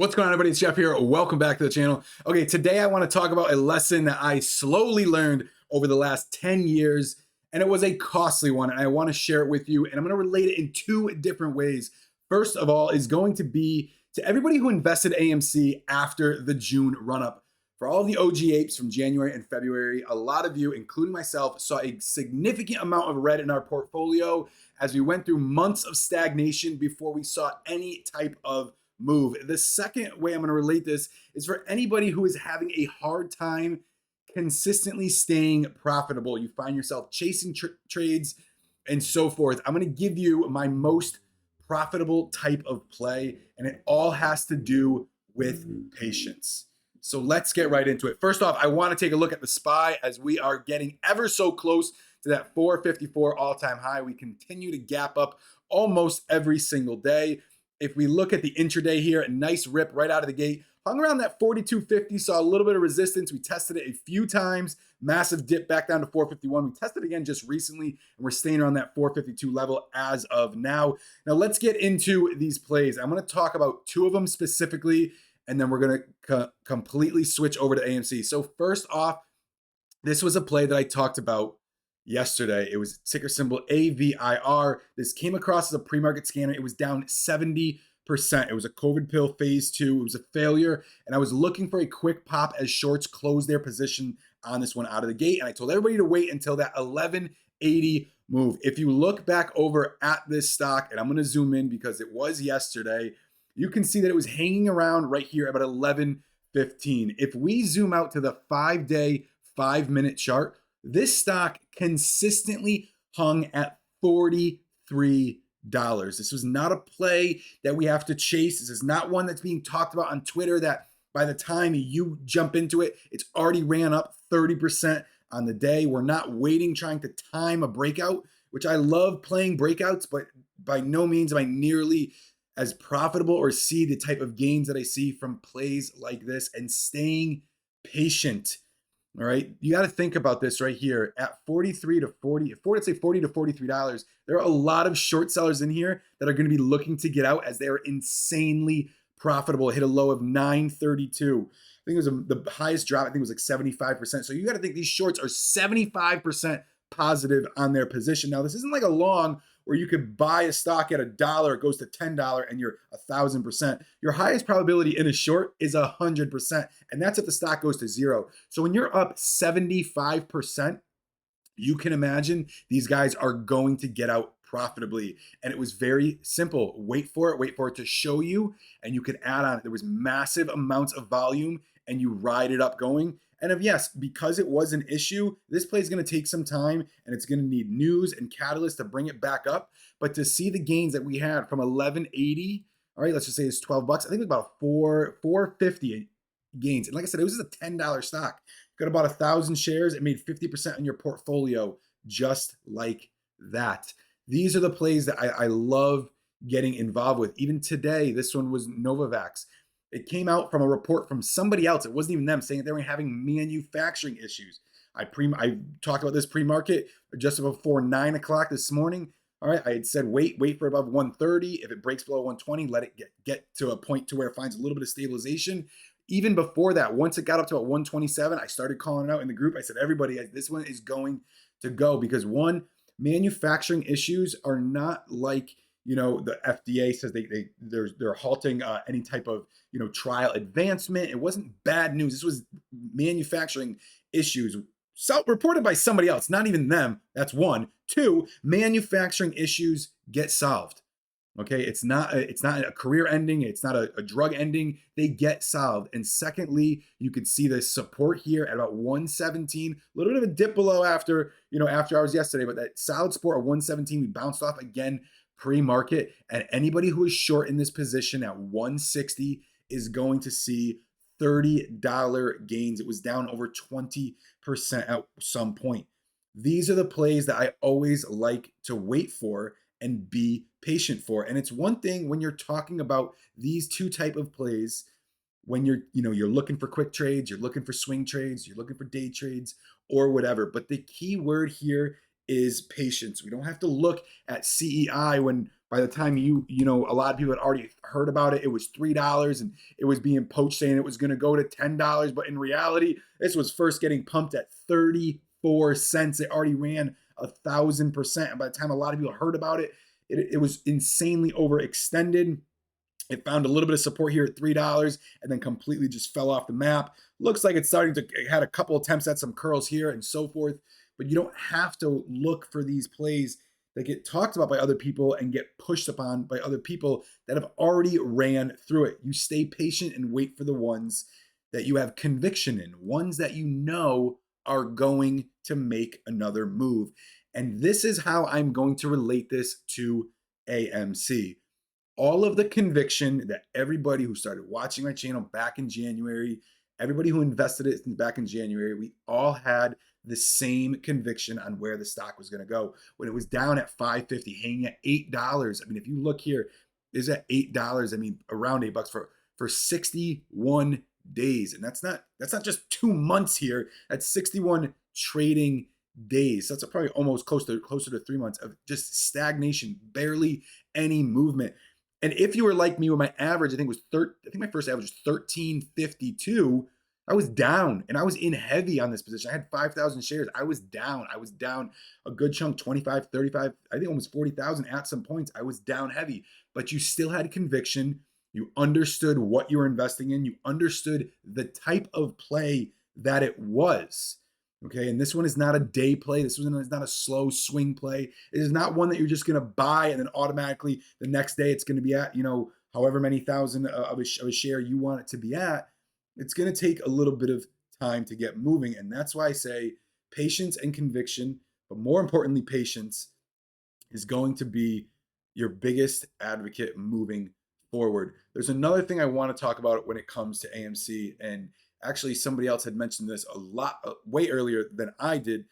What's going on, everybody? It's Jeff here. Welcome back to the channel. Okay, today I want to talk about a lesson that I slowly learned over the last 10 years, and it was a costly one, and I want to share it with you, and I'm going to relate it in two different ways. First of all is going to be to everybody who invested AMC after the June run-up. For all of the OG apes from January and February, a lot of you, including myself, saw a significant amount of red in our portfolio as we went through months of stagnation before we saw any type of move. The second way I'm going to relate this is for anybody who is having a hard time consistently staying profitable. You find yourself chasing trades and so forth. I'm going to give you my most profitable type of play, and it all has to do with patience. So let's get right into it. First off, I want to take a look at the SPY as we are getting ever so close to that 454 all-time high. We continue to gap up almost every single day. If we look at the intraday here, a nice rip right out of the gate, hung around that 42.50, saw a little bit of resistance. We tested it a few times, massive dip back down to 451. We tested again just recently, and we're staying around that 452 level as of now. Now let's get into these plays. I'm going to talk about two of them specifically, and then we're going to completely switch over to AMC. So first off, this was a play that I talked about yesterday. It was ticker symbol AVIR. This came across as a pre-market scanner. It was down 70%. It was a COVID pill phase 2. It was a failure. And I was looking for a quick pop as shorts closed their position on this one out of the gate. And I told everybody to wait until that 1180 move. If you look back over at this stock, and I'm going to zoom in because it was yesterday, you can see that it was hanging around right here about 1115. If we zoom out to the 5-day, 5-minute chart, this stock consistently hung at $43. This was not a play that we have to chase. This is not one that's being talked about on Twitter that by the time you jump into it, it's already ran up 30% on the day. We're not waiting, trying to time a breakout, which I love playing breakouts, but by no means am I nearly as profitable or see the type of gains that I see from plays like this and staying patient. All right, you got to think about this right here at 43 to 40, let's say $40 to $43. There are a lot of short sellers in here that are going to be looking to get out as they are insanely profitable. It hit a low of 932. I think it was the highest drop. I think it was like 75%. So you got to think these shorts are 75% positive on their position. Now, this isn't like a long where you could buy a stock at $1, it goes to $10, and you're 1,000%. Your highest probability in a short is 100%, and that's if the stock goes to zero. So when you're up 75%, you can imagine these guys are going to get out profitably. And it was very simple. Wait for it to show you, and you can add on it. There was massive amounts of volume, and you ride it up going. And if yes, because it was an issue, this play is going to take some time, and it's going to need news and catalysts to bring it back up. But to see the gains that we had from 1180, all right, let's just say it's $12. I think it was about 450 gains. And like I said, it was just a $10 stock. Got about 1,000 shares. It made 50% in your portfolio just like that. These are the plays that I love getting involved with. Even today, this one was Novavax. It came out from a report from somebody else. It wasn't even them, saying that they were having manufacturing issues. I talked about this pre-market just before 9 o'clock this morning. All right, I had said wait for above 130. If it breaks below 120, let it get to a point to where it finds a little bit of stabilization. Even before that, once it got up to about 127, I started calling it out in the group. I said, everybody, this one is going to go because one, manufacturing issues are not like, the FDA says they're halting any type of trial advancement. It wasn't bad news. This was manufacturing issues reported by somebody else, not even them. That's one. Two, manufacturing issues get solved. Okay, it's not a career ending. It's not a drug ending. They get solved. And secondly, you could see the support here at about 117. A little bit of a dip below after hours yesterday, but that solid support at 117. We bounced off again pre-market, and anybody who is short in this position at 160 is going to see $30 gains. It was down over 20% at some point. These are the plays that I always like to wait for and be patient for. And it's one thing when you're talking about these two type of plays, when you're looking for quick trades, you're looking for swing trades, you're looking for day trades or whatever. But the key word here is patience. We don't have to look at CEI when By the time a lot of people had already heard about it, it was $3 and it was being poached saying it was going to go to $10. But in reality, this was first getting pumped at 34 cents. It already ran 1,000%. And by the time a lot of people heard about it, it was insanely overextended. It found a little bit of support here at $3 and then completely just fell off the map. Looks like it's starting to, it had a couple attempts at some curls here and so forth, but you don't have to look for these plays that get talked about by other people and get pushed upon by other people that have already ran through it. You stay patient and wait for the ones that you have conviction in, ones that you know are going to make another move. And this is how I'm going to relate this to AMC. All of the conviction that everybody who started watching my channel back in January, everybody who invested it back in January, we all had the same conviction on where the stock was going to go. When it was down at $5.50, hanging at $8. I mean, if you look here, is at $8. I mean, around $8 for 61 days. And that's not just 2 months here. That's 61 trading days. So that's probably almost closer to 3 months of just stagnation, barely any movement. And if you were like me, where my average, I think my first average was 1352. I was down and I was in heavy on this position. I had 5,000 shares. I was down a good chunk, 25, 35, I think almost 40,000 at some points. I was down heavy, but you still had conviction. You understood what you were investing in. You understood the type of play that it was. Okay, and this one is not a day play. This one is not a slow swing play. It is not one that you're just going to buy and then automatically the next day it's going to be at, however many thousand of a share you want it to be at. It's going to take a little bit of time to get moving. And that's why I say patience and conviction, but more importantly, patience is going to be your biggest advocate moving forward. There's another thing I want to talk about when it comes to AMC, and actually somebody else had mentioned this a lot, way earlier than I did,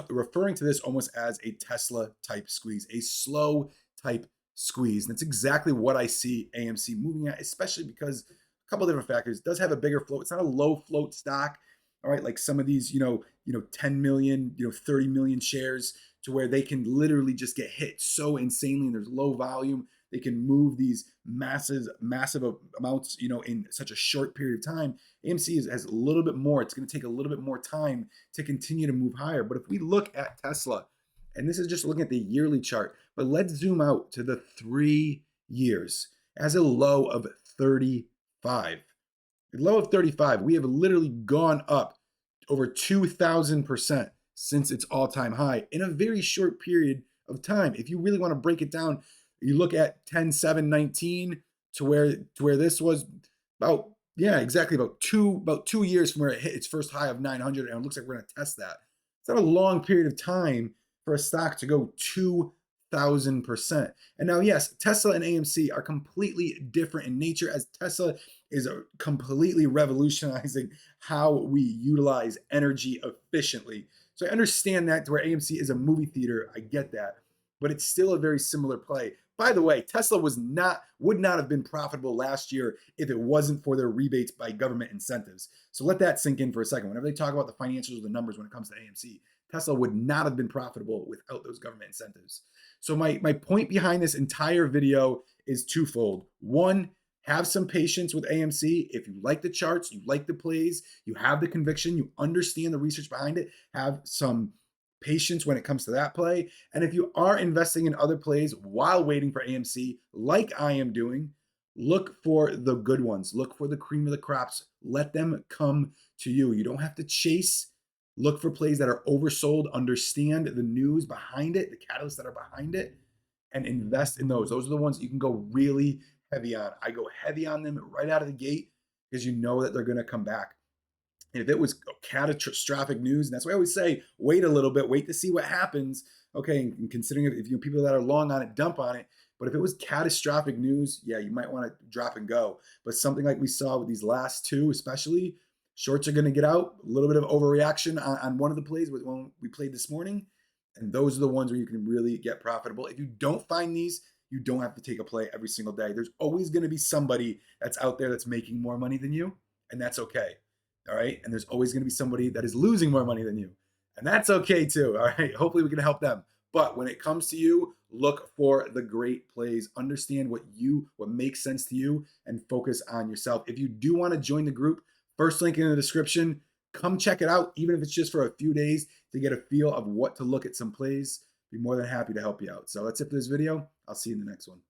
referring to this almost as a Tesla type squeeze, a slow type squeeze. And that's exactly what I see AMC moving at, especially because a couple of different factors. It does have a bigger float. It's not a low float stock, all right, like some of these, 10 million, 30 million shares, to where they can literally just get hit so insanely and there's low volume. They can move these massive amounts, in such a short period of time. AMC has a little bit more. It's going to take a little bit more time to continue to move higher. But if we look at Tesla, and this is just looking at the yearly chart, but let's zoom out to the 3 years as a low of 35. A low of 35, we have literally gone up over 2,000% since its all-time high in a very short period of time. If you really want to break it down, you look at 10/7/19 to where this was about, exactly about 2 years from where it hit its first high of 900, and it looks like we're going to test that. It's not a long period of time for a stock to go 2,000%. And now, yes, Tesla and AMC are completely different in nature, as Tesla is completely revolutionizing how we utilize energy efficiently. So I understand that, to where AMC is a movie theater. I get that, but it's still a very similar play. By the way, Tesla would not have been profitable last year if it wasn't for their rebates by government incentives. So let that sink in for a second. Whenever they talk about the financials or the numbers when it comes to AMC, Tesla would not have been profitable without those government incentives. So my point behind this entire video is twofold. One, have some patience with AMC. If you like the charts, you like the plays, you have the conviction, you understand the research behind it, have some patience when it comes to that play. And if you are investing in other plays while waiting for AMC, like I am doing, look for the good ones. Look for the cream of the crops. Let them come to you. You don't have to chase. Look for plays that are oversold. Understand the news behind it, the catalysts that are behind it, and invest in those. Those are the ones that you can go really heavy on. I go heavy on them right out of the gate because you know that they're going to come back. And if it was catastrophic news, and that's why I always say, wait a little bit, wait to see what happens. Okay, and considering if people that are long on it, dump on it. But if it was catastrophic news, yeah, you might want to drop and go. But something like we saw with these last two, especially, shorts are going to get out. A little bit of overreaction on one of the plays when we played this morning. And those are the ones where you can really get profitable. If you don't find these, you don't have to take a play every single day. There's always going to be somebody that's out there that's making more money than you, and that's okay. All right. And there's always going to be somebody that is losing more money than you. And that's okay too. All right. Hopefully we can help them. But when it comes to you, look for the great plays. Understand what makes sense to you, and focus on yourself. If you do want to join the group, first link in the description. Come check it out, even if it's just for a few days to get a feel of what to look at some plays. Be more than happy to help you out. So that's it for this video. I'll see you in the next one.